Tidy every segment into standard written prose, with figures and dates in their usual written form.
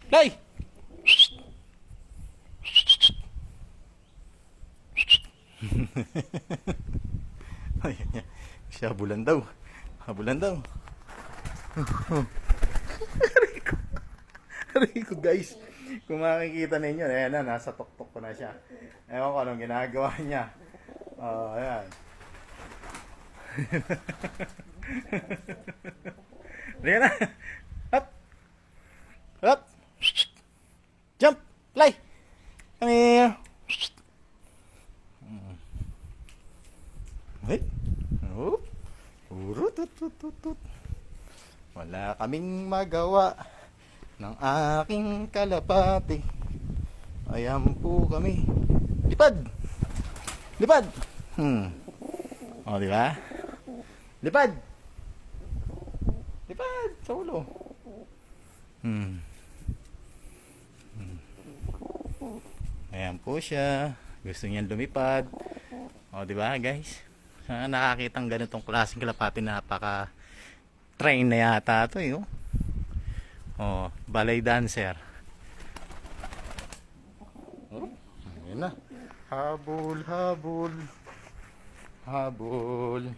Lay! Ayan niya. Siya habulan daw. Habulan daw. Aray ko guys. Kung makikita ninyo, ayan na, nasa tuktok ko na siya. Ewan ko anong ginagawa niya. Oh, ayan. Ayan na. Up. Up. Jump. Fly. Come here. Wait. Oh. Urututututut. Wala kaming magawa ng aking kalapati. Ayan po kami. Lipad. Lipad. O, di ba? Lipad. Lipad sa ulo. Ayan po siya. Gusto niyan lumipad. O, di ba, guys? Nakakitang ganitong klaseng kalapati, napaka train na yata ito, eh. Oh, ballet dancer. Oh, ayan na. Habol, habol. Habol.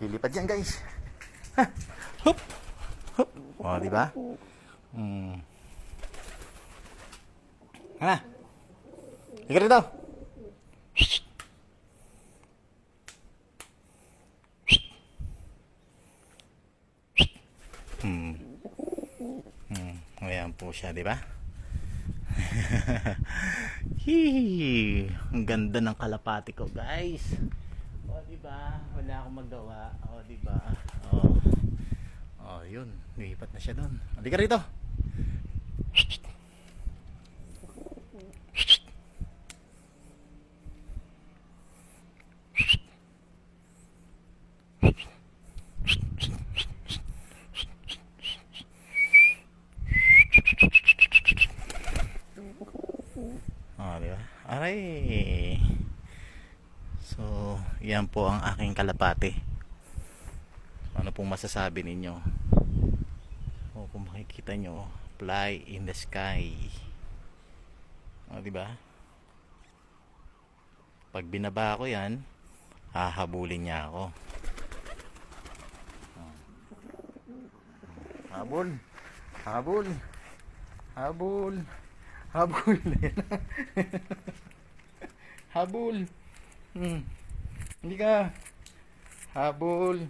Lilipad yan, guys. Ha! Hop! Hop! O, di ba? Hala. Higa rito. Ayan po siya, di ba? Ang ganda ng kalapati ko, guys. O, di ba? Wala akong magawa. O, di ba? Yun. Lipat na siya doon. Halika rito. Di ba? Aray. So, yan po ang aking kalapati. Ano pong masasabi ninyo? O, kung makikita nyo, fly in the sky. O, di ba? Pag binaba ko yan, hahabulin niya ako. Habol. Habol. Habol. Habol. Habol. Hindi ka. Habol.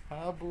Habol.